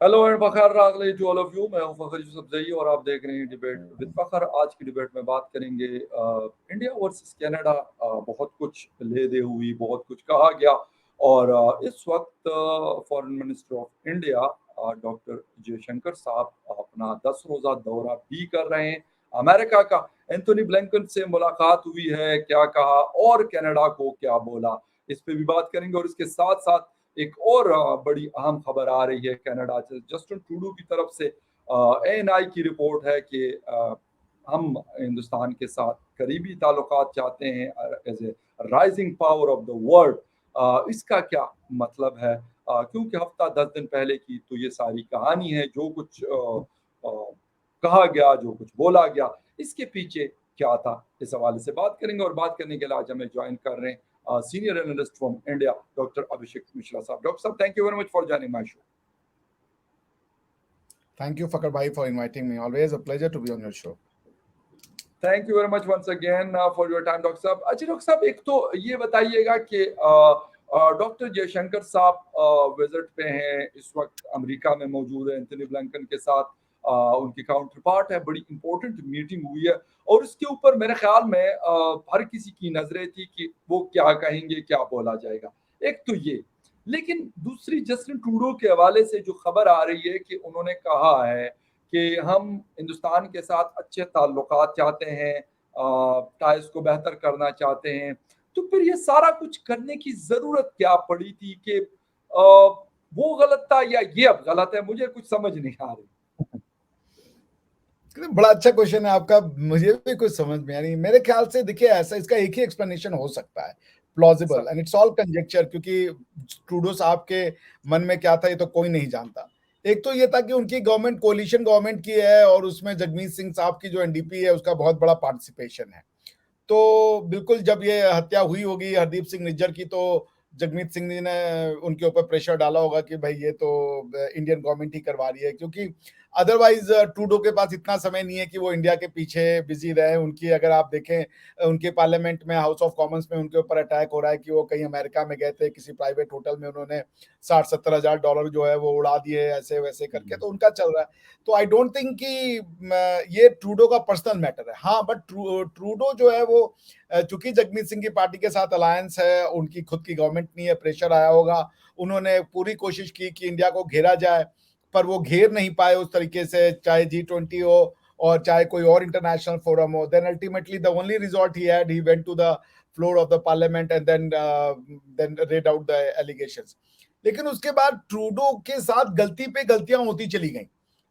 Hello and Fakhar रागले to all of you. मैं हूं फखर यूसुफ जई और आप देख रहे हैं डिबेट विद फखर। आज की डिबेट में बात करेंगे इंडिया वर्सेस कनाडा। बहुत कुछ ले दे हुई, बहुत कुछ कहा गया और इस वक्त foreign minister of India doctor Jaishankar साहब अपना 10 रोजा दौरा भी कर रहे हैं अमेरिका का। एंथोनी ब्लिंकन से मुलाकात हुई है, क्या कहा और कनाडा को क्या बोला, इस पे भी बात करेंगे। और इसके साथ साथ एक और बड़ी अहम खबर आ रही है कनाडा से, जस्टिन ट्रूडो की तरफ से। एएनआई की रिपोर्ट है कि हम हिंदुस्तान के साथ करीबी ताल्लुकात चाहते हैं as a rising power of the world. इसका क्या मतलब है? क्योंकि हफ्ता 10 दिन पहले की तो ये सारी कहानी है, जो कुछ कहा गया, जो कुछ बोला गया, इसके पीछे क्या था, इस हवाले से बात करेंगे। और बात करने के लिए आज हमें ज्वाइन कर रहे हैं senior analyst from India doctor Abhishek Mishra साहब। डॉक्टर साहब, thank you very much for joining my show. Thank you, Fakar Bhai, for inviting me. Always a pleasure to be on your show. Thank you very much once again for your time doctor साहब। अच्छा doctor साहब, एक तो ये बताइएगा कि doctor Jaishankar साहब visit पे हैं इस वक्त, अमेरिका में मौजूद है एंथनी ब्लिंकन के साथ। उनकी काउंटर पार्ट है, बड़ी इंपॉर्टेंट मीटिंग हुई है और उसके ऊपर मेरे ख्याल में हर किसी की नजरें थी कि वो क्या कहेंगे, क्या बोला जाएगा। एक तो ये, लेकिन दूसरी जस्टिन ट्रूडो के हवाले से जो खबर आ रही है कि उन्होंने कहा है कि हम हिंदुस्तान के साथ अच्छे ताल्लुकात चाहते हैं, टाइज को बेहतर करना चाहते हैं। तो फिर ये सारा कुछ करने की जरूरत क्या पड़ी थी कि वो गलत था या ये अब गलत है? मुझे कुछ समझ नहीं आ रही। बड़ा अच्छा क्वेश्चन है आपका। मुझे भी कुछ समझ में आ नहीं। मेरे ख्याल से देखिए, ऐसा इसका एक ही एक्सप्लेनेशन हो सकता है, plausible, sir. And it's all conjecture, क्योंकि ट्रूडो साहब के मन में क्या था ये तो कोई नहीं जानता। एक तो ये था कि उनकी गवर्नमेंट कोलिशन गवर्नमेंट की है और उसमें जगमीत सिंह साहब की जो एनडीपी है उसका बहुत बड़ा पार्टिसिपेशन है। तो बिल्कुल जब ये हत्या हुई होगी हरदीप सिंह निज्जर की, तो जगमीत सिंह जी ने उनके ऊपर प्रेशर डाला होगा कि भाई ये तो इंडियन गवर्नमेंट ही करवा रही है, क्योंकि अदरवाइज ट्रूडो के पास इतना समय नहीं है कि वो इंडिया के पीछे बिजी रहे। उनकी अगर आप देखें, उनके पार्लियामेंट में, हाउस ऑफ कॉमन्स में उनके ऊपर अटैक हो रहा है कि वो कहीं अमेरिका में गए थे, किसी प्राइवेट होटल में उन्होंने 60-70 हज़ार डॉलर जो है वो उड़ा दिए ऐसे वैसे करके, तो उनका चल रहा है। तो आई डोंट थिंक कि ये ट्रूडो का पर्सनल मैटर है। हाँ, बट ट्रूडो जो है वो, चूंकि जगमीत सिंह की पार्टी के साथ अलायंस है, उनकी खुद की गवर्नमेंट नहीं है, प्रेशर आया होगा, उन्होंने पूरी कोशिश की कि इंडिया को घेरा जाए, पर वो घेर नहीं पाए उस तरीके से, चाहे G20 हो और चाहे कोई और इंटरनेशनल फोरम हो। Then ultimately the only resort he went to the floor of the parliament and then read out the allegations. लेकिन उसके बाद ट्रूडो के साथ गलती पे गलतियां होती चली गई।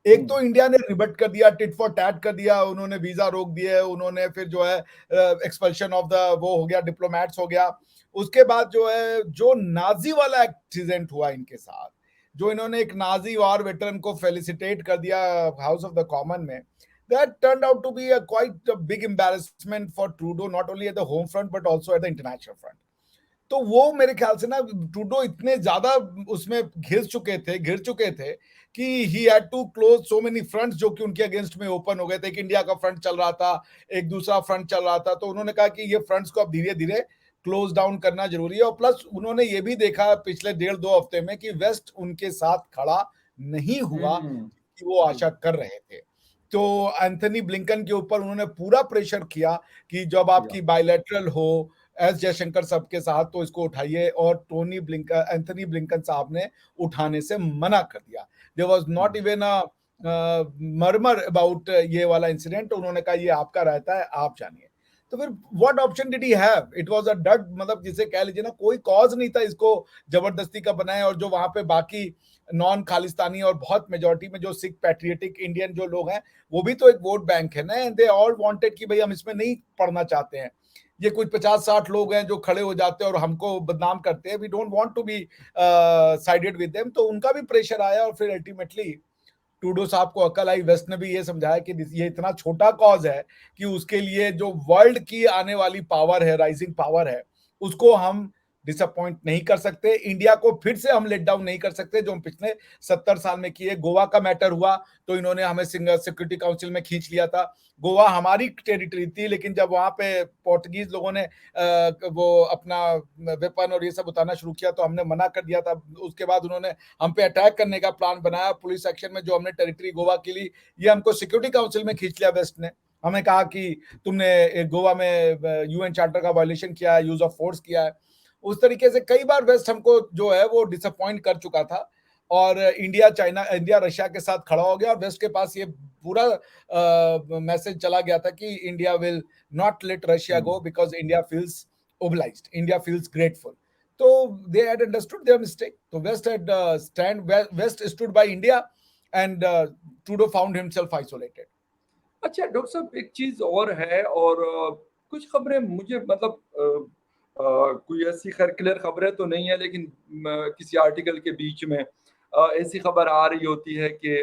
एक तो इंडिया ने रिबट कर दिया, टिट फॉर टैट कर दिया, उन्होंने वीजा रोक दिए, उन्होंने फिर जो है एक्सपल्शन ऑफ द वो हो गया, डिप्लोमेट्स हो गया। उसके बाद जो है जो नाजी वाला एक्सीडेंट हुआ इनके साथ, जो इन्होंने एक नाजी वार वेटरन को फेलिसिटेट कर दिया हाउस ऑफ द कॉमन में, that turned out to be a quite a big embarrassment for Trudeau, not only at the home front but also at the international front. तो वो मेरे ख्याल से ना, ट्रूडो इतने ज्यादा उसमें घिर चुके थे कि he had to close so many fronts जो कि उनके अगेंस्ट में ओपन हो गए थे। कि इंडिया का फ्रंट चल रहा था, एक दूसरा फ्रंट चल रहा था, तो उन्होंने कहा कि ये फ्रंट्स को अब धीरे धीरे क्लोज डाउन करना जरूरी है। और प्लस उन्होंने ये भी देखा पिछले 1.5-2 हफ्ते में कि वेस्ट उनके साथ खड़ा नहीं हुआ कि वो आशा कर रहे थे। तो एंथनी ब्लिंकन के ऊपर उन्होंने पूरा प्रेशर किया कि जब आपकी बायलैटरल हो एस जयशंकर साहब के साथ तो इसको उठाइए, और एंथनी ब्लिंकन साहब ने उठाने से मना कर दिया। There was not even a murmur about ये वाला इंसिडेंट। उन्होंने कहा ये आपका रहता है, आप जानिए। तो फिर what option did he have? It was a dud, मतलब जिसे कह लीजिए ना, कोई कॉज नहीं था इसको जबरदस्ती का बनाए। और जो वहां पे बाकी नॉन खालिस्तानी और बहुत मेजोरिटी में जो सिख पैट्रियटिक इंडियन जो लोग हैं, वो भी तो एक वोट बैंक है ना। दे ऑल वांटेड कि भाई हम इसमें नहीं पढ़ना चाहते हैं। ये कुछ 50-60 लोग हैं जो खड़े हो जाते हैं और हमको बदनाम करते हैं, we don't want to be sided with them. तो उनका भी प्रेशर आया और फिर अल्टीमेटली ट्रूडो साहब को अकल आई। वेस्ट ने भी ये समझाया कि ये इतना छोटा कॉज है कि उसके लिए जो वर्ल्ड की आने वाली पावर है, राइजिंग पावर है, उसको हम डिसअपॉइंट नहीं कर सकते, इंडिया को फिर से हम लेट डाउन नहीं कर सकते जो हम पिछले 70 साल में किए। गोवा का मैटर हुआ तो इन्होंने हमें सिक्योरिटी काउंसिल में खींच लिया था। गोवा हमारी टेरिटरी थी, लेकिन जब वहां पे पोर्टुगीज लोगों ने वो अपना वेपन और ये सब उतारना शुरू किया तो हमने मना कर दिया था। उसके बाद उन्होंने हम पे अटैक करने का प्लान बनाया, पुलिस एक्शन में जो हमने टेरिटरी गोवा के लिए, ये हमको सिक्योरिटी काउंसिल में खींच लिया वेस्ट ने। हमें कहा कि तुमने गोवा में यूएन चार्टर का वायलेशन किया है, यूज ऑफ फोर्स किया है। उस तरीके से कई बार वेस्ट हमको जो है वो डिसअपॉइंट कर चुका था, और इंडिया रशिया के साथ खड़ा हो गया, और वेस्ट के पास ये पूरा मैसेज चला गया था कि India will not let Russia go because India feels obliged, India feels grateful. तो they had understood their mistake, तो west stood by India, and Trudeau found himself isolated. अच्छा डॉक्टर साहब, एक चीज और है, और कुछ खबरें मुझे मतलब कोई ऐसी खैर क्लियर खबरें तो नहीं है, लेकिन किसी आर्टिकल के बीच में ऐसी खबर आ रही होती है कि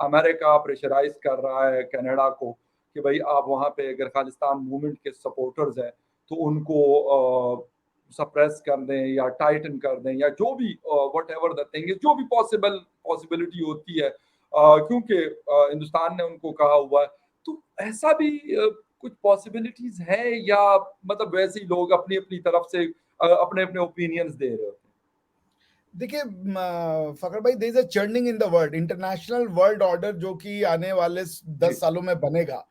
अमेरिका प्रेशराइज कर रहा है कनाडा को कि भाई आप वहाँ पे अगर खालिस्तान मूवमेंट के सपोर्टर्स हैं तो उनको सप्रेस कर दें या टाइटन कर दें, या जो भी वट एवर द थिंग, जो भी पॉसिबिलिटी होती है, क्योंकि हिंदुस्तान ने उनको कहा हुआ है। तो ऐसा भी कुछ पॉसिबिलिटीज है, या मतलब वैसे ही लोग अपनी अपनी तरफ से अपने अपने ओपिनियंस दे रहे होते हैं? देखिए फखर भाई, there is a churning in the world, international world order जो कि आने वाले 10 सालों में बनेगा,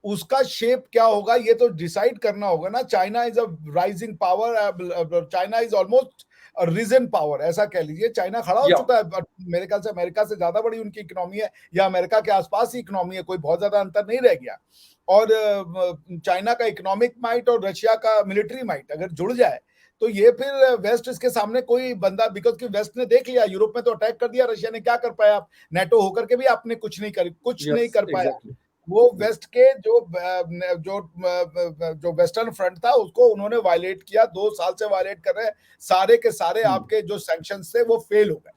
उसका शेप क्या होगा ये तो डिसाइड करना होगा ना। China is a rising power, China is almost region power, ऐसा कह लीजिए। चाइना खड़ा हो या चुका है, मेरे ख्याल से अमेरिका से ज्यादा बड़ी उनकी इकोनॉमी है, या अमेरिका के आसपास ही इकोनॉमी है, कोई बहुत ज्यादा अंतर नहीं रह गया। और चाइना का इकोनॉमिक माइट और रशिया का मिलिट्री माइट अगर जुड़ जाए तो ये फिर वेस्ट इसके सामने कोई बंदा, बिकॉज कि वेस्ट ने देख लिया, यूरोप में तो अटैक कर दिया, रशिया ने क्या कर पाया, आप नेटो होकर के भी आपने कुछ नहीं यस कर पाया। एग्जैक्टली। वो वेस्ट के जो वेस्टर्न फ्रंट था उसको उन्होंने वायलेट किया, 2 साल से वायलेट कर रहे हैं, सारे के सारे आपके जो सैंक्शंस थे वो फेल हो गए।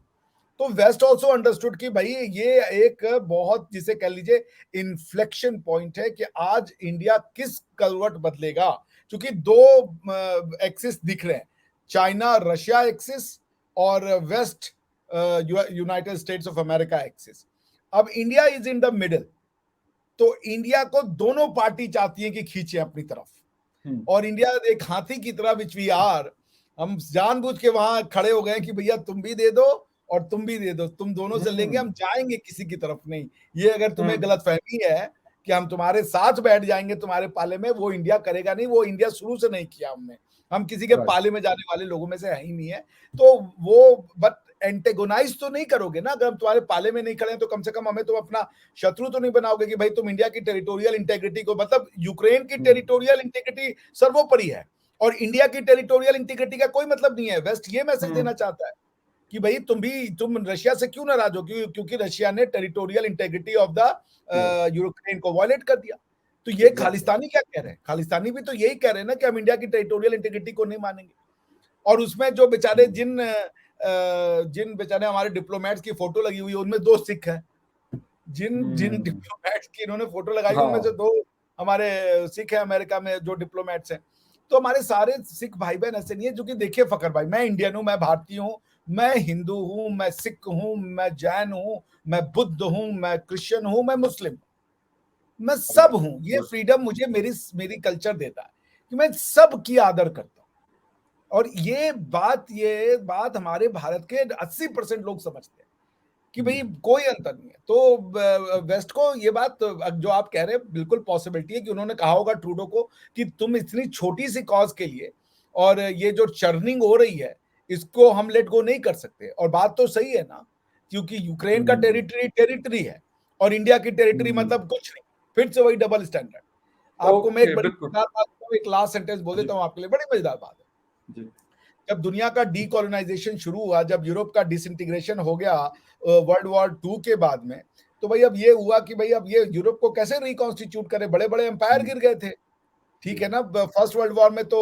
तो वेस्ट ऑल्सो अंडरस्टूड कि भाई ये एक बहुत, जिसे कह लीजिए इन्फ्लेक्शन पॉइंट है कि आज इंडिया किस करवट बदलेगा, क्योंकि दो एक्सिस दिख रहे हैं, चाइना रशिया एक्सिस और west United States of America axis. अब India is in the middle, तो इंडिया को दोनों पार्टी चाहती है कि खींचे अपनी तरफ, और इंडिया एक हाथी की तरह विच वी आर, हम जानबूझ के वहां खड़े हो गए कि भैया तुम भी दे दो और तुम भी दे दो, तुम दोनों से लेंगे, हम जाएंगे किसी की तरफ नहीं। ये अगर तुम्हें गलतफहमी है कि हम तुम्हारे साथ बैठ जाएंगे तुम्हारे पाले में, वो इंडिया करेगा नहीं, वो इंडिया शुरू से नहीं किया हमने, हम किसी के पाले में जाने वाले लोगों में से है ही नहीं है। तो वो बट एंटेगोनाइज तो नहीं करोगे ना, अगर हम तुम्हारे पाले में नहीं खड़े तो कम से कम हमें तुम अपना शत्रु तो नहीं बनाओगे कि भाई तुम इंडिया की टेरिटोरियल इंटेग्रिटी को, मतलब यूक्रेन की टेरिटोरियल इंटेग्रिटी सर्वोपरि है और इंडिया की टेरिटोरियल इंटीग्रिटी का कोई मतलब नहीं है। वेस्ट ये मैसेज देना चाहता है कि भाई तुम रशिया से क्यों नाराज हो, क्योंकि रशिया ने territorial integrity of the Ukraine को वायलेट कर दिया। तो ये खालिस्तानी क्या कह रहे हैं, खालिस्तानी भी तो यही कह रहे हैं ना कि हम इंडिया की टेरिटोरियल इंटेग्रिटी को नहीं मानेंगे। और उसमें जो बेचारे जिन बेचारे हमारे डिप्लोमेट्स की फोटो लगी हुई है उनमें 2 सिख हैं, जिन डिप्लोमेट्स की इन्होंने फोटो लगाई उनमें से 2 हमारे सिख हैं अमेरिका में जो डिप्लोमेट्स हैं। तो हमारे सारे सिख भाई बहन ऐसे नहीं है, जो कि देखिए फकर भाई, मैं इंडियन हूं, मैं भारतीय हूं, मैं हिंदू हूं, मैं सिख हूं, मैं जैन हूं, मैं बुद्ध हूं, मैं क्रिश्चियन हूं, मैं मुस्लिम, मैं सब हूं। ये फ्रीडम मुझे मेरी कल्चर देता है कि मैं सब की आदर करता हूं। और ये बात हमारे भारत के 80% लोग समझते हैं कि भाई कोई अंतर नहीं है। तो वेस्ट को ये बात जो आप कह रहे हैं बिल्कुल पॉसिबिलिटी है कि उन्होंने कहा होगा ट्रूडो को कि तुम इतनी छोटी सी कॉज के लिए, और ये जो चर्निंग हो रही है इसको हम लेट गो नहीं कर सकते। और बात तो सही है ना, क्योंकि यूक्रेन का टेरिटरी है और इंडिया की टेरिटरी मतलब कुछ नहीं, फिर से वही डबल स्टैंडर्ड। आपको मैं एक बड़ी मजेदार बात, एक लास्ट सेंटेंस बोल देता हूँ आपके लिए, बड़ी मजेदार बात है। जब दुनिया का डीकोलोनाइजेशन शुरू हुआ, जब यूरोप का डिसइंटीग्रेशन हो गया वर्ल्ड वॉर 2 के बाद में, तो भाई अब ये हुआ कि भाई अब ये यूरोप को कैसे रिकॉन्स्टिट्यूट करे, बड़े बड़े एम्पायर गिर गए थे, ठीक है ना। फर्स्ट वर्ल्ड वॉर में तो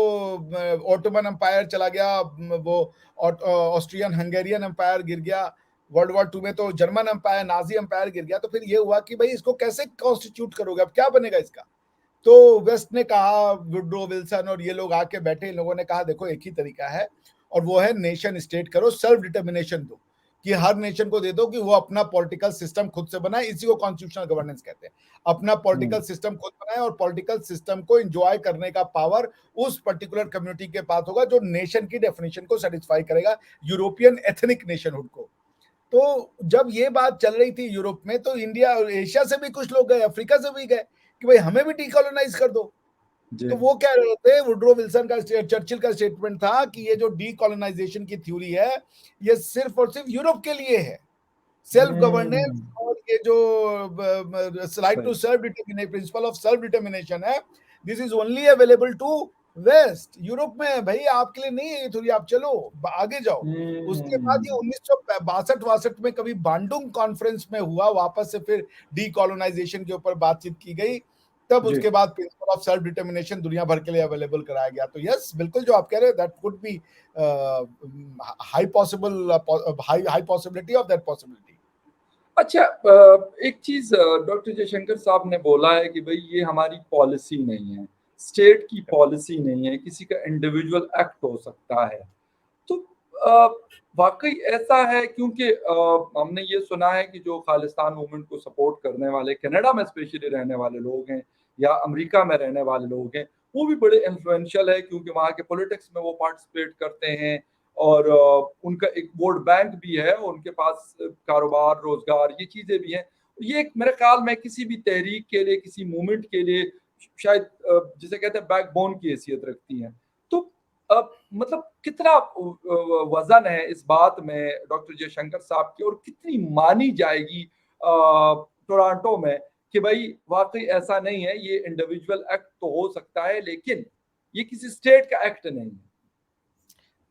ऑटोमन एम्पायर चला गया, वो ऑस्ट्रियन हंगेरियन एम्पायर गिर गया, वर्ल्ड वॉर 2 में तो जर्मन एम्पायर, नाजी एम्पायर गिर गया। तो फिर ये हुआ कि भाई इसको कैसे कॉन्स्टिट्यूट करोगे, अब क्या बनेगा इसका। तो वेस्ट ने कहा, वुड्रो विल्सन और ये लोग आके बैठे, इन लोगों ने कहा देखो एक ही तरीका है, और वो है नेशन स्टेट करो, सेल्फ डिटर्मिनेशन दो, कि हर नेशन को दे दो कि वो अपना पॉलिटिकल सिस्टम खुद से बनाए। इसी को कॉन्स्टिट्यूशनल गवर्नेंस कहते हैं, अपना पॉलिटिकल सिस्टम खुद बनाए, और पॉलिटिकल सिस्टम को एंजॉय करने का पावर उस पर्टिकुलर कम्युनिटी के पास होगा जो नेशन की डेफिनेशन को सेटिस्फाई करेगा, यूरोपियन एथनिक नेशनहुड को। तो जब ये बात चल रही थी यूरोप में, तो इंडिया और एशिया से भी कुछ लोग गए, अफ्रीका से भी गए कि भाई हमें भी डीकोलोनाइज कर दो। जी तो वो कह रहे थे, वुड्रो विल्सन का, चर्चिल का स्टेटमेंट था कि ये जो डीकोलोनाइजेशन की थ्योरी है, ये सिर्फ और सिर्फ यूरोप के लिए है। सेल्फ गवर्नेंस हम्म, और ये जो राइट टू सही self determination, principle of self determination है, this is only available to west. Europe में भाई आपके लिए नहीं है ये थ्योरी, आप चलो आगे जाओ। उसके बाद ये हम्म, 1962-62 में कभी बांडुंग कॉन्फ्रेंस में हुआ, वापस से फिर डीकोलोनाइजेशन के ऊपर बातचीत की गई, तब जी। उसके बाद प्रिंसिपल ऑफ सेल्फ डिटर्मिनेशन दुनिया भर के लिए अवेलेबल कराया गया। तो यस, बिल्कुल जो आप कह रहे हैं, that could be high possible, high possibility of that possibility. अच्छा, एक चीज डॉक्टर जयशंकर साहब ने बोला है कि भाई ये हमारी पॉलिसी नहीं है, स्टेट की पॉलिसी नहीं है, किसी का इंडिविजुअल एक्ट हो सकता है। तो अ, वाकई ऐसा है, क्योंकि हमने ये सुना है कि जो खालिस्तान मूवमेंट को सपोर्ट करने वाले कनाडा में स्पेशली रहने वाले लोग हैं या अमेरिका में रहने वाले लोग हैं, वो भी बड़े इन्फ्लुएंशियल है, क्योंकि वहाँ के पॉलिटिक्स में वो पार्टिसिपेट करते हैं, और उनका एक वोट बैंक भी है, उनके पास कारोबार, रोजगार, ये चीजें भी हैं। ये एक मेरे ख्याल में किसी भी तहरीक के लिए, किसी मूवमेंट के लिए शायद जिसे कहते हैं बैकबोन की हैसियत रखती हैं। तो मतलब कितना वजन है इस बात में डॉक्टर जयशंकर साहब की, और कितनी मानी जाएगी टोरंटो में कि भाई वाकई ऐसा नहीं है, ये इंडिविजुअल एक्ट तो हो सकता है लेकिन ये किसी स्टेट का एक्ट नहीं है।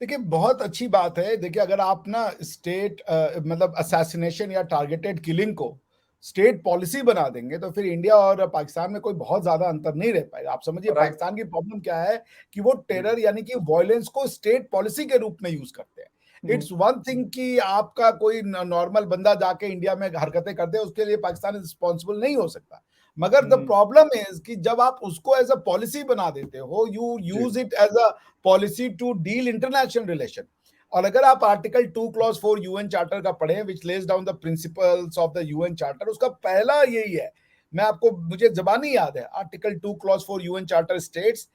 देखिए बहुत अच्छी बात है। देखिए अगर आप ना स्टेट मतलब असैसिनेशन या टारगेटेड किलिंग को स्टेट पॉलिसी बना देंगे, तो फिर इंडिया और पाकिस्तान में कोई बहुत ज्यादा अंतर नहीं रह पाएगा। आप समझिए राइट। पाकिस्तान की प्रॉब्लम क्या है कि वो टेरर यानी कि वायलेंस को स्टेट पॉलिसी के रूप में यूज करते हैं। इट्स वन थिंग कि आपका कोई नॉर्मल बंदा जाके इंडिया में हरकतें कर दे, उसके लिए पाकिस्तान रिस्पॉन्सिबल नहीं हो सकता। मगर द प्रॉब्लम इज कि जब आप उसको एज अ पॉलिसी बना देते हो, यू जी use it as a policy to deal international relation. और अगर आप आर्टिकल 2 क्लॉज 4 यूएन चार्टर का पढ़ें, which lays down the principles of the UN charter, उसका पहला यही है। मैं आपको, मुझे जबानी याद है, article 2 clause 4 UN charter states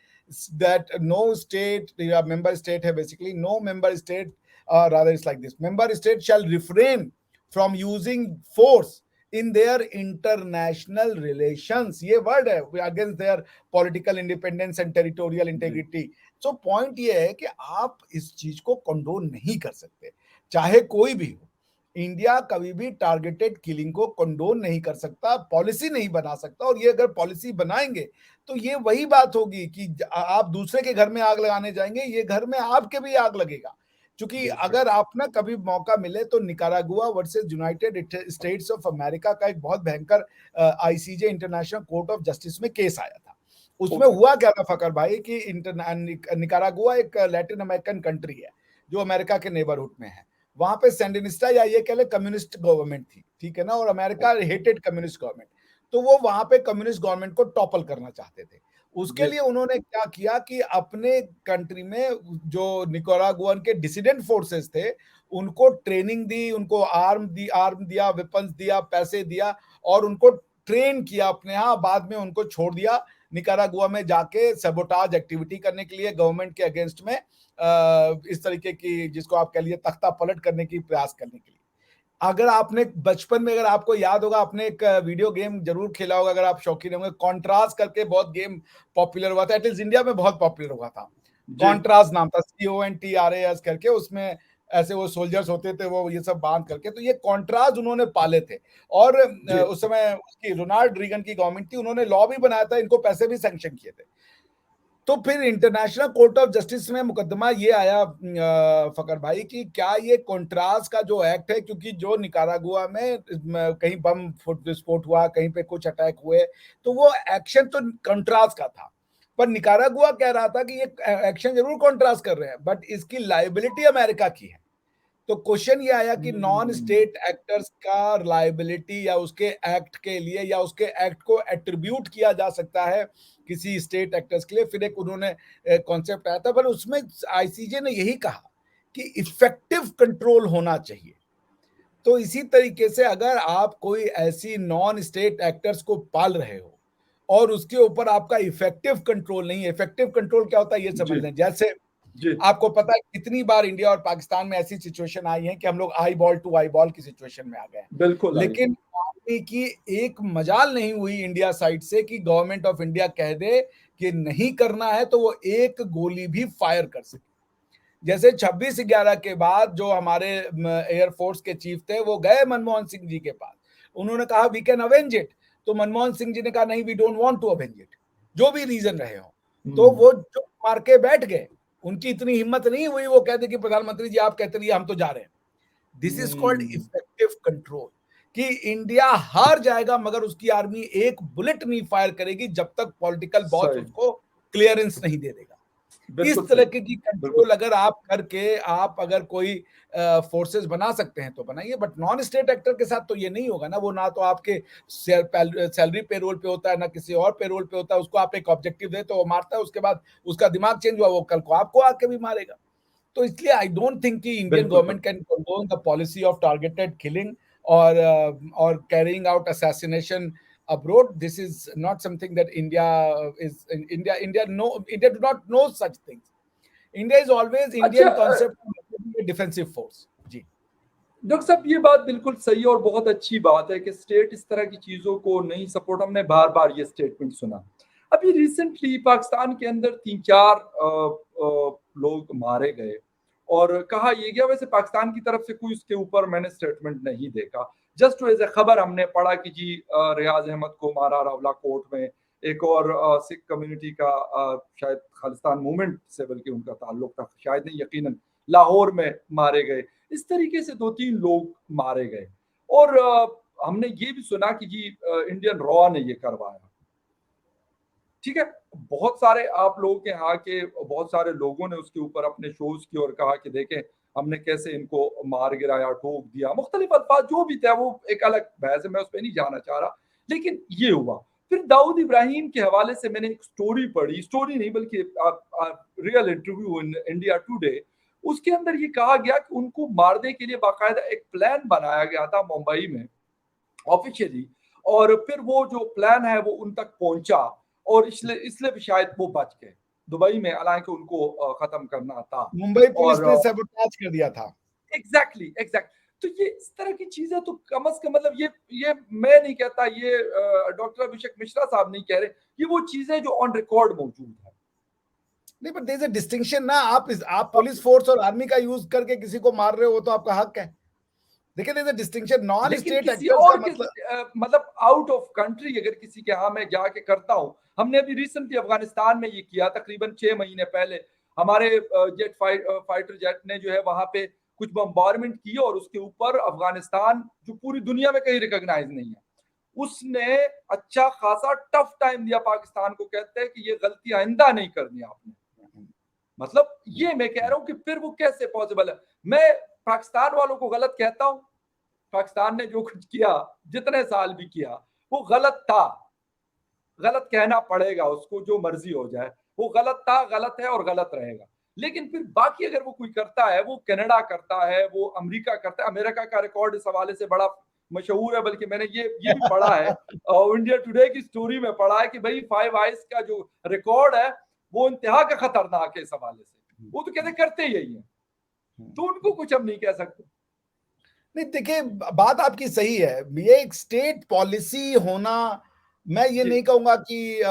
that no state, या member state है basically, no member state, rather it's like this, member state shall refrain from using force in their international relations, ये वर्ड है, against their political independence and territorial जी integrity। So point ये है कि आप इस चीज को कंडोन नहीं कर सकते, चाहे कोई भी हो। इंडिया कभी भी टारगेटेड किलिंग को कंडोन नहीं कर सकता, पॉलिसी नहीं बना सकता। और ये अगर पॉलिसी बनाएंगे तो ये वही बात होगी कि आप दूसरे के घर में आग लगाने जाएंगे, ये घर में आपके भी आग लगेगा। क्योंकि बिल्कुल। अगर आप ना कभी मौका मिले तो Nicaragua versus United States of America का एक बहुत भयंकर ICJ, international court of justice में केस आया था। उसमें ओके। हुआ क्या था फकर भाई कि निकारागुआ एक लैटिन अमेरिकन कंट्री है जो अमेरिका के नेबरहुड में है। वहां पे सैंडिनिस्टा या ये कह ले कम्युनिस्ट गवर्नमेंट थी, ठीक है ना, और अमेरिका हेटेड कम्युनिस्ट गवर्नमेंट। तो वो वहां पे कम्युनिस्ट गवर्नमेंट को टॉपल करना चाहते थे। उसके जी लिए उन्होंने क्या किया कि अपने कंट्री में जो निकारागुआन के डिसिडेंट फोर्सेस थे, उनको ट्रेनिंग दी, उनको आर्म दिया, वेपन्स दिया, पैसे दिया, और उनको ट्रेन किया अपने यहाँ, बाद में उनको छोड़ दिया निकारागुआ में जाके सबोटाज एक्टिविटी करने के लिए, गवर्नमेंट के अगेंस्ट में इस तरीके की, जिसको आप कह लीजिए तख्ता पलट करने की प्रयास करने के लिए। अगर आपने बचपन में, अगर आपको याद होगा, आपने एक वीडियो गेम जरूर खेला होगा, अगर आप शौकीन होंगे, कॉन्ट्रास्ट करके बहुत गेम पॉपुलर हुआ था, एटलीस्ट इंडिया में बहुत पॉपुलर हुआ था। जी कॉन्ट्रास्ट नाम था, CONTRAS करके, उसमें ऐसे वो सोल्जर्स होते थे, वो ये सब बांध करके, तो ये कॉन्ट्रास्ट उन्होंने पाले थे। और जी उस समय उसकी रोनाल्ड रीगन की गवर्नमेंट थी, उन्होंने लॉ भी बनाया था, इनको पैसे भी सैंक्शन किए थे। तो फिर इंटरनेशनल कोर्ट ऑफ जस्टिस में मुकदमा ये आया फकर भाई कि क्या ये कॉन्ट्रास्ट का जो एक्ट है, क्योंकि जो निकारागुआ में कहीं बम विस्फोट हुआ, कहीं पे कुछ अटैक हुए, तो वो एक्शन तो कॉन्ट्रास्ट का था। पर निकारागुआ कह रहा था कि ये एक्शन जरूर कॉन्ट्रास्ट कर रहे हैं, बट इसकी लाइबिलिटी अमेरिका की है। तो क्वेश्चन ये आया कि नॉन हम्म, स्टेट एक्टर्स का रिलायबिलिटी या उसके एक्ट के लिए या उसके एक्ट को एट्रीब्यूट किया जा सकता है किसी स्टेट एक्टर्स के लिए। फिर एक उन्होंने कॉन्सेप्ट आया था, पर उसमें आईसीजे ने यही कहा कि इफेक्टिव कंट्रोल होना चाहिए। तो इसी तरीके से अगर आप कोई ऐसी नॉन स्टेट एक्टर्स को पाल रहे हो और उसके ऊपर आपका इफेक्टिव कंट्रोल नहीं है, इफेक्टिव कंट्रोल क्या होता है ये समझ जी लें। जैसे जी आपको पता है कितनी बार इंडिया और पाकिस्तान में ऐसी सिचुएशन आई है कि हम लोग eyeball to eyeball की सिचुएशन में आ गए हैं, बिल्कुल आई। लेकिन आर्मी की एक मजाल नहीं हुई इंडिया साइड से कि गवर्नमेंट ऑफ इंडिया कह दे कि नहीं करना है तो वो एक गोली भी फायर कर सके। जैसे 26/11 के बाद जो हमारे एयरफोर्स के चीफ थे वो गए मनमोहन सिंह जी के पास, उन्होंने कहा वी कैन अवेंज इट, तो मनमोहन सिंह जी ने कहा नहीं we don't want to avenge it, जो भी रीजन रहे हो। तो हम्म, वो जो मार के बैठ गए, उनकी इतनी हिम्मत नहीं हुई वो कहते कि प्रधानमंत्री जी आप कहते रहिए हम तो जा रहे हैं। This is called hmm, effective control, कि इंडिया हार जाएगा मगर उसकी आर्मी एक बुलेट नहीं फायर करेगी जब तक पॉलिटिकल बॉस सही, उसको क्लियरेंस नहीं दे देगा। इस बिल्कुल तरह सही, की बिल्कुल कंट्रोल अगर आप करके आप अगर कोई फोर्सेस बना सकते हैं तो बनाइए, बट नॉन स्टेट एक्टर के साथ तो ये नहीं होगा ना। वो ना तो आपके सैलरी पेरोल पे होता है ना किसी और पेरोल पे होता है, उसको आप एक ऑब्जेक्टिव दे तो वो मारता है, उसके बाद उसका दिमाग चेंज हुआ वो कल को आपको आके भी मारेगा। तो इसलिए आई डोंट थिंक कि इंडियन बिल्कुल government can condone the policy of targeted killing और carrying out assassination abroad. This is not something that India is India India no India do not know such things. India is always अच्छा Indian concept of a defensive force. जी। Doctor साहब ये बात बिल्कुल सही और बहुत अच्छी बात है कि स्टेट इस तरह की चीजों को नहीं सपोर्ट, हमने बार बार ये स्टेटमेंट सुना। अभी रिसेंटली पाकिस्तान के अंदर 3-4 लोग मारे गए और कहा ये गया, वैसे पाकिस्तान की तरफ से कोई उसके ऊपर मैंने स्टेटमेंट नहीं देखा, जस्ट एज ए खबर हमने पढ़ा कि जी रियाज अहमद को मारा रावला कोर्ट में, एक और सिख कम्युनिटी का शायद खालिस्तान मूवमेंट से बल्कि उनका ताल्लुक था, शायद नहीं यकीनन, लाहौर में मारे गए। इस तरीके से 2-3 लोग मारे गए और हमने ये भी सुना कि जी इंडियन रॉ ने ये करवाया। ठीक है, बहुत सारे आप लोगों के यहाँ के बहुत सारे लोगों ने उसके ऊपर अपने शोज किए और कहा कि देखें हमने कैसे इनको मार गिराया, ठोक दिया, मुख्तलिफ अल्फाज जो भी था, वो एक अलग बहस है, मैं उस पर नहीं जाना चाह रहा। लेकिन ये हुआ। फिर दाऊद इब्राहिम के हवाले से मैंने एक स्टोरी पढ़ी, स्टोरी नहीं बल्कि real interview in India today. उसके अंदर ये कहा गया कि उनको मारने के लिए बाकायदा एक प्लान बनाया गया था मुंबई में ऑफिशियली, और फिर वो जो प्लान है वो उन तक पहुंचा और इसलिए इसलिए भी शायद वो बच गए दुबई में, हालांकि उनको खत्म करना था। मुंबई पुलिस और ने सबोटाज कर दिया था। एग्जैक्टली एग्जैक्ट, तो ये इस तरह की चीजें तो कम से कम, मतलब ये मैं नहीं कहता, ये डॉक्टर अभिषेक मिश्रा साहब नहीं कह रहे, ये वो चीजें जो ऑन रिकॉर्ड मौजूद है। नहीं, but there is a distinction ना। आप पुलिस फोर्स और आर्मी का यूज करके किसी को मार रहे हो तो आपका हक है। देखिए there is a distinction, non लेकिन स्टेट किसी एक्टर्स का और के मतलब। मतलब आउट ऑफ कंट्री अगर किसी के यहाँ मैं जाके करता हूँ, हमने अभी रिसेंटली अफगानिस्तान में ये किया, तकरीबन 6 महीने पहले हमारे फाइटर जेट ने जो है वहां पे कुछ बम्बारमेंट की और उसके ऊपर अफगानिस्तान जो पूरी दुनिया में कहीं रिकॉग्नाइज नहीं है, उसने अच्छा खासा टफ टाइम दिया पाकिस्तान को, कहते हैं कि ये गलती आइंदा नहीं करनी आपने। मतलब ये मैं कह रहा हूं कि फिर वो कैसे पॉसिबल है। मैं पाकिस्तान वालों को गलत कहता हूं, पाकिस्तान ने जो कुछ किया, जितने साल भी किया, वो गलत था, गलत कहना पड़ेगा उसको, जो मर्जी हो जाए, वो गलत था, गलत है और गलत रहेगा। लेकिन फिर बाकी अगर वो कोई करता है, वो कनाडा करता है, वो अमेरिका करता है, अमेरिका का रिकॉर्ड इस हवाले से बड़ा मशहूर है, बल्कि मैंने ये भी पढ़ा है और इंडिया टुडे की स्टोरी में पढ़ा है कि भाई फाइव आइज का जो रिकॉर्ड है वो इंतहा का खतरनाक है इस हवाले से, वो तो कहते करते यही है, तो उनको कुछ हम नहीं कह सकते। नहीं, देखिए बात आपकी सही है, ये एक स्टेट पॉलिसी होना। मैं ये जी नहीं कहूंगा कि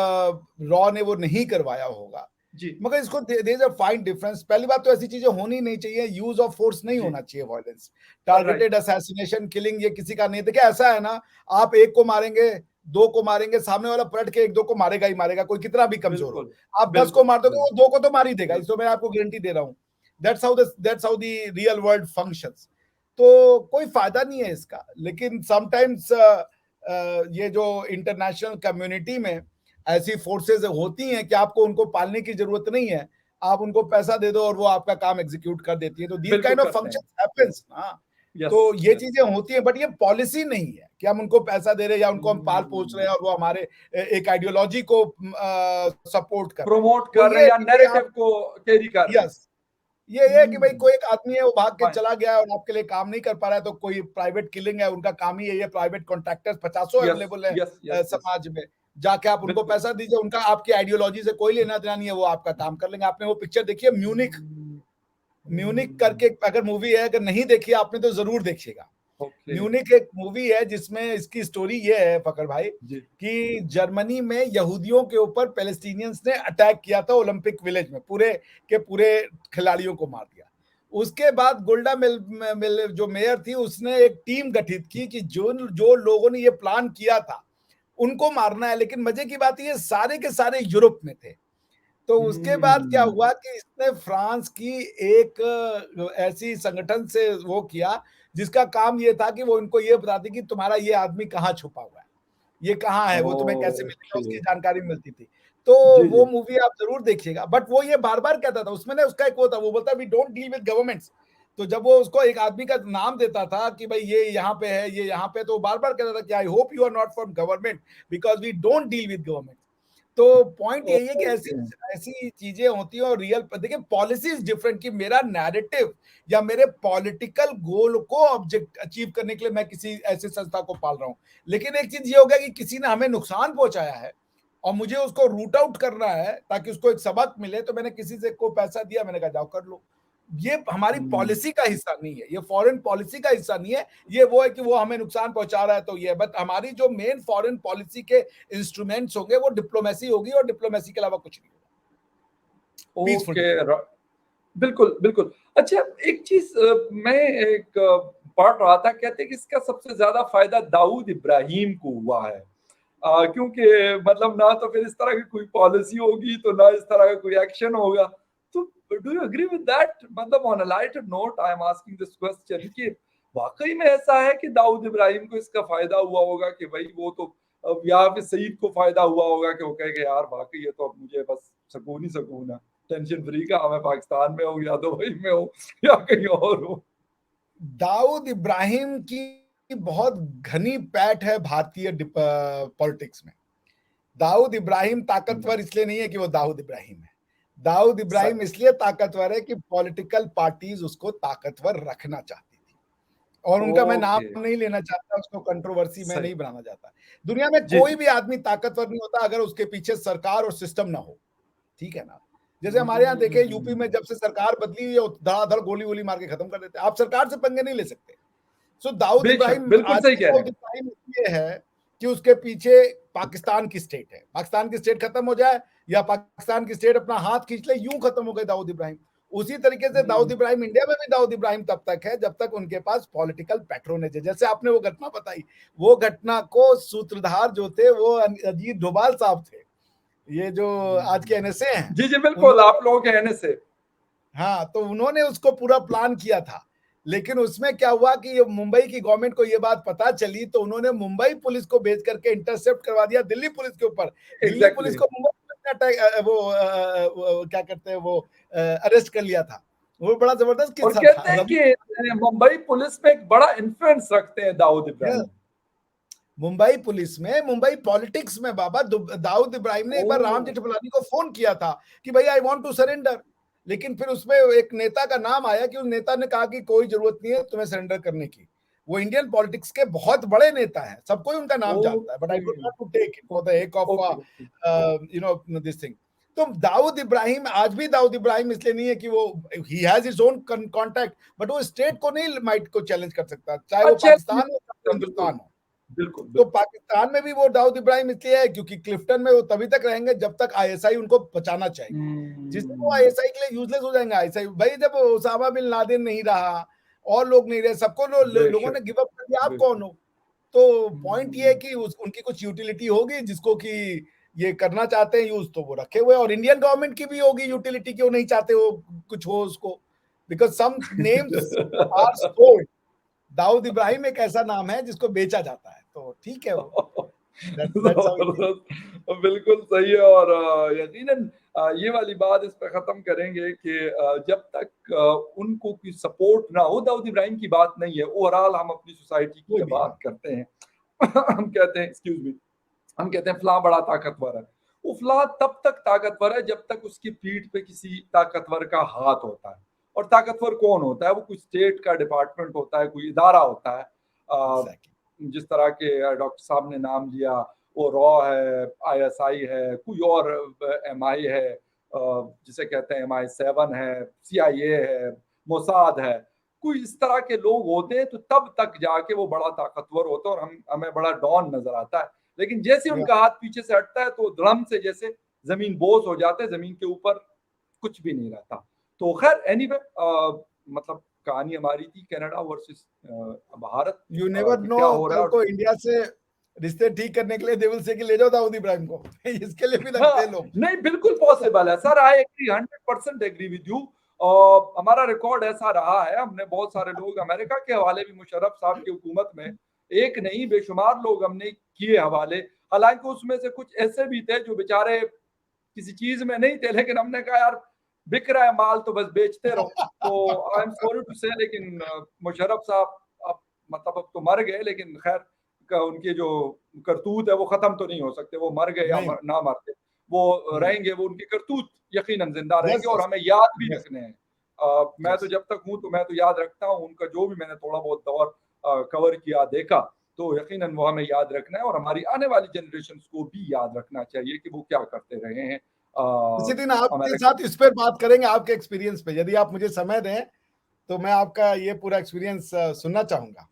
रॉ ने वो नहीं करवाया होगा, जी मगर इसको there is a fine difference. पहली बात तो ऐसी चीजें होनी नहीं चाहिए, यूज ऑफ फोर्स नहीं जी होना चाहिए, violence, right, targeted assassination, killing, ये किसी का नहीं। देखिए ऐसा है ना, आप एक को मारेंगे, दो को मारेंगे, सामने वाला पलट के एक दो को मारेगा ही मारेगा, कोई कितना भी कमजोर हो। बिल्कुल आप 10 को बिल्कुल मार दोगे वो बिल्कुल 2 को तो मार ही देगा, बिल्कुल। इसको मैं आपको गारंटी दे रहा हूं। That's how the real world functions. तो कोई फायदा नहीं है इसका। लेकिन समटाइम्स ये जो इंटरनेशनल कम्युनिटी में ऐसी फोर्सेस होती हैं कि आपको उनको पालने की जरूरत नहीं है, आप उनको पैसा दे दो और वो आपका काम एग्जीक्यूट कर देती है। तो दीज बिल्कुल काइंड ऑफ करते हैं। फंक्शंस हैपेंस ना। यस, तो ये यस। चीजें होती हैं, बट ये पॉलिसी नहीं है कि हम उनको पैसा दे रहे हैं या उनको हम पाल पोस रहे हुँ। हैं और वो हमारे एक आइडियोलॉजी को सपोर्ट कर रहे हैं। प्रमोट वो कर रहे ये हैं है या कि भाई नैरेटिव आप, को कैरी कर रहे हैं। यस, ये है कि भाई हुँ, कोई एक आदमी है वो भाग के फाइन। चला गया है और आपके लिए काम नहीं कर पा रहा है, तो कोई प्राइवेट किलिंग है, उनका काम ही यही है। प्राइवेट कॉन्ट्रैक्टर्स पचासों यस, अवेलेबल है यस, यस, यस। समाज में। जाके आप उनको बिल्कुल। पैसा दीजिए, उनका आपकी आइडियोलॉजी से कोई लेना देना नहीं है, वो आपका काम कर लेंगे। आपने वो पिक्चर देखी है म्यूनिक? हुँ, म्यूनिक हुँ। करके अगर मूवी है, अगर नहीं देखी आपने तो जरूर देखिएगा। ओके। म्यूनिक एक मूवी है जिसमें इसकी स्टोरी ये है फकर भाई जी। कि जर्मनी में यहूदियों के ऊपर पैलेस्टीनियंस ने अटैक किया था ओलंपिक विलेज में, पूरे के पूरे खिलाड़ियों को मार दिया। उसके बाद गोल्डा मिल जो मेयर थी उसने एक टीम गठित की कि जो जो लोगों ने ये प्लान किया था उनको मारना है। लेकिन मजे की बात ये सारे के सारे यूरोप में थे। तो उसके बाद क्या हुँ। हुआ कि इसने फ्रांस की एक ऐसी संगठन से वो किया जिसका काम ये था कि वो इनको ये बताती कि तुम्हारा ये आदमी कहाँ छुपा हुआ है, ये कहाँ है, वो तुम्हें कैसे मिलेगा, ओके। उसकी जानकारी मिलती थी। तो जी, वो जी। मूवी आप जरूर देखिएगा। बट वो ये बार बार कहता था उसमें ना, उसका एक वो था, वो बोलता we don't deal with governments. तो जब वो उसको एक आदमी का नाम देता था कि भाई ये यहाँ पे है, ये यहाँ पे, तो बार बार कहता था कि I hope you are not from government because we don't deal with government. तो पॉइंट यही है कि ऐसी ओके। ऐसी चीजें होती हैं। और रियल देखिए पॉलिसी इज डिफरेंट कि मेरा नैरेटिव या मेरे पॉलिटिकल गोल को ऑब्जेक्ट अचीव करने के लिए मैं किसी ऐसी संस्था को पाल रहा हूं। लेकिन एक चीज ये हो गया कि किसी ने हमें नुकसान पहुंचाया है और मुझे उसको रूट आउट करना है ताकि उसको एक सबक मिले, तो मैंने किसी से को पैसा दिया, मैंने कहा जाओ कर लो। ये हमारी हुँ। पॉलिसी का हिस्सा नहीं है, ये फॉरेन पॉलिसी का हिस्सा नहीं है। ये वो है कि वो हमें नुकसान पहुंचा रहा है तो ये, बट हमारी जो मेन फॉरेन पॉलिसी के इंस्ट्रूमेंट्स होंगे वो डिप्लोमेसी होगी और डिप्लोमेसी के अलावा कुछ नहीं होगा। Peaceful okay diplomacy. र बिल्कुल, बिल्कुल। अच्छा, एक चीज़ मैं एक पढ़ रहा था, कहते हैं कि इसका सबसे ज़्यादा फ़ायदा दाऊद इब्राहिम को हुआ है। क्योंकि मतलब ना तो फिर इस तरह की कोई पॉलिसी होगी, तो ना इस तरह का कोई एक्शन होगा। तो do you agree with that? मतलब on a lighter note I am asking this question कि वाक़ई में ऐसा है कि दाऊद इब्राहिम को इसका फ़ायदा हुआ होगा कि भई वो तो या फिर सईद को फ़ायदा हुआ होगा कि वो कहेगा यार वाक़ई ये तो अब मुझे बस सुकून ही सुकून है। टेंशन फ्री का, मैं पाकिस्तान में हूँ या दुबई में हूँ या कहीं और हूँ। दाऊद इब्राहिम की बहुत घनी पैठ है भारतीय पॉलिटिक्स में। दाऊद इब्राहिम हुँ, ताकतवर इसलिए नहीं है कि वो दाऊद इब्राहिम है। दाऊद इब्राहिम सही। इसलिए ताकतवर है कि पॉलिटिकल पार्टीज उसको ताकतवर रखना चाहती थी। और उनका मैं ओके, नाम नहीं लेना चाहता, उसको कंट्रोवर्सी में सही। नहीं बनाना चाहता। दुनिया में जी, कोई जी। भी आदमी ताकतवर नहीं होता अगर उसके पीछे सरकार और सिस्टम ना हो। ठीक है ना? जैसे हमारे यहाँ देखे यूपी में हुँ। जब से सरकार बदली हुई है, धड़ाधड़ गोली-वोली मार के खत्म कर देते हैं। आप सरकार से पंगे नहीं ले सकते। सो दाऊद बेशक, इब्राहिम बिल्कुल आज सही भी कह रहे दाऊद हैं। इब्राहिम इसलिए है कि उसके पीछे पाकिस्तान की स्टेट है। पाकिस्तान की स्टेट खत्म हो जाए या पाकिस्तान की स्टेट अपना हाथ खींच ले, यूं खत्म हो गए दाऊद इब्राहिम। उसी तरीके से दाऊद हुँ। इब्राहिम, इंडिया में भी दाऊद इब्राहिम तब तक है जब तक उनके पास पॉलिटिकल पैट्रोनेज है। जैसे आपने वो घटना बताई, वो घटना को सूत्रधार जो थे वो अजीत डोभाल साहब थे, ये जो आज के एनएसए हैं। जी, जी, बिल्कुल, उन्होंने, आप लोगों के कहने से। हाँ, तो उन्होंने उसको पूरा प्लान किया था। लेकिन उसमें क्या हुआ कि ये मुंबई की गवर्नमेंट को ये बात पता चली तो उन्होंने मुंबई पुलिस को भेज करके इंटरसेप्ट करवा दिया दिल्ली पुलिस के ऊपर। Delhi police exactly. को मुंबई पुलिस ने वो क्या कहते हैं वो अरेस्ट कर लिया था। वो बड़ा जबरदस्त और किस्सा था। कहते हैं रवि, कि मुंबई पुलिस में एक बड़ा इन्फ्लुएंस रखते हैं दाऊद इब्राहिम। मुंबई पुलिस में, मुंबई पॉलिटिक्स में बाबा दाऊद इब्राहिम ने एक बार राम ओह! जेठमलानी को फोन किया था कि भाई आई वांट टू सरेंडर। लेकिन फिर उसमें एक नेता का नाम आया कि उस नेता ने कहा कि कोई जरूरत नहीं है तुम्हें सरेंडर करने की। वो इंडियन पॉलिटिक्स के बहुत बड़े नेता है, सबको उनका नाम जानता है, but I okay, don't want to take it for the okay, heck of okay, okay. This thing. तो दाऊद इब्राहिम आज भी दाऊद इब्राहिम इसलिए नहीं है कि वो he has his own contact, but वो स्टेट को नहीं माइट को चैलेंज कर सकता, चाहे वो अच्छा, पाकिस्तान हो चाहे बिल्कुल, हिंदुस्तान हो। बिल्कुल, तो बिल्कुल। पाकिस्तान में भी वो दाऊद इब्राहिम इसलिए है क्योंकि क्लिफ्टन में वो तभी तक रहेंगे जब तक आईएसआई उनको बचाना चाहेगी। जिस दिन वो हुँ, आईएसआई के लिए यूजलेस हो जाएंगे आईएसआई, भाई जब ओसामा बिन लादेन नहीं रहा और लोग नहीं रहे, सबको लोगों बेशक, ने गिव अप कर दिया, आप कौन बेशक। हो? तो पॉइंट ये है हुँ, कि उनकी कुछ यूटिलिटी होगी जिसको कि ये करना चाहते हैं यूज, तो वो रखे हुए। और इंडियन गवर्नमेंट की भी होगी यूटिलिटी कि वो नहीं चाहते वो कुछ हो उसको, because some names are sold. Dawood Ibrahim एक ऐसा नाम है जिसको बेचा जाता है, तो ठीक है वो। That's how it is. ज़बरदस्त। बिल्कुल सही है और यकीनन ये वाली बात इस पे ख़त्म करेंगे कि जब तक उनको कोई सपोर्ट ना हो, दाऊद इब्राहिम की बात नहीं है, ओवरऑल हम अपनी सोसाइटी की कोई जब भी, बात हाँ। करते हैं हम कहते हैं एक्सक्यूज़ मी, हम कहते हैं फलाँ बड़ा ताकतवर है। वो फलाँ तब तक ताकतवर है जब तक उसकी पीठ पे किसी ताकतवर का हाथ होता है। और ताकतवर कौन होता है? वो कोई स्टेट का डिपार्टमेंट होता है, कोई इदारा होता है। एग्ज़ैक्टली। जिस तरह के डॉक्टर साहब ने नाम लिया, वो रॉ है, आईएसआई है, कोई और एमआई है, जिसे कहते हैं MI7 है, CIA है, मोसाद है। कोई इस तरह के लोग होते हैं तो तब तक जाके वो बड़ा ताकतवर होता है और हम हमें बड़ा डॉन नज़र आता है। लेकिन जैसे ही या उनका हाथ पीछे से हटता है तो धड़म से जैसे ज़मीन बोझ हो जाते है, ज़मीन के ऊपर कुछ भी नहीं रहता। तो ख़ैर एनीवे मतलब कहानी हमारी थी Canada versus Bharat you never कि नो, क्या हो रहा कल है और को इंडिया से रिश्ते ठीक करने के लिए दे विल से कि ले जाओ दाऊद इब्राहिम को। इसके लिए भी रखते हैं हाँ, लोग। नहीं बिल्कुल पॉसिबल है sir, I agree 100% agree with you. हमारा रिकॉर्ड ऐसा रहा है, हमने बहुत सारे लोग अमेरिका के हवाले भी मुशर्रफ साहब की हुकूमत में एक नहीं बेशुमार लोग हमने किए हवाले। हालाँकि उसमें से कुछ ऐसे भी थे जो बेचारे किसी चीज़ में नहीं थे, लेकिन हमने कहा यार बिक रहा है माल तो बस बेचते रहो। तो आई एम सॉरी टू से लेकिन मुशर्रफ साहब अब मतलब अब तो मर गए, लेकिन खैर उनकी जो करतूत है वो खत्म तो नहीं हो सकते, वो मर गए या नहीं। ना मरते वो हुँ। रहेंगे, वो उनकी करतूत यकीनन जिंदा यस, रहेंगे और यस, हमें याद भी यस, रखने हैं। मैं तो यस। जब तक हूँ तो मैं तो याद रखता हूँ उनका, जो भी मैंने थोड़ा बहुत दौर कवर किया देखा, तो यकीनन वो हमें याद रखना है और हमारी आने वाली जनरेशन को भी याद रखना चाहिए कि वो क्या करते रहे हैं किसी दिन आपके अमेरिका। साथ इस पर बात करेंगे, आपके एक्सपीरियंस पे। यदि आप मुझे समय दें, तो मैं आपका ये पूरा एक्सपीरियंस सुनना चाहूँगा।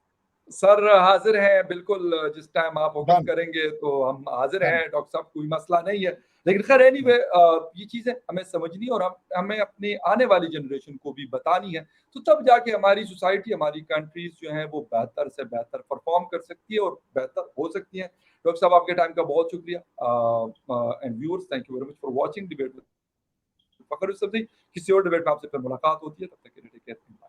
सर हाज़िर हैं बिल्कुल, जिस टाइम आप हुक्म डन, करेंगे तो हम हाज़िर डन, हैं डॉक्टर साहब, कोई मसला नहीं है। लेकिन ख़ैर डन। एनीवे ये चीज़ें हमें समझनी और हमें अपनी आने वाली जनरेशन को भी बतानी है, तो तब जाके हमारी सोसाइटी, हमारी कंट्रीज़ जो हैं वो बेहतर से बेहतर परफ़ॉर्म कर सकती है और बेहतर हो सकती हैं। डॉक्टर साहब आपके टाइम का बहुत शुक्रिया and viewers thank you very much for watching debate with Fakhar Yusufzai. किसी और डिबेट में आपसे फिर मुलाकात होती है, तब तक के लिए टेक केयर।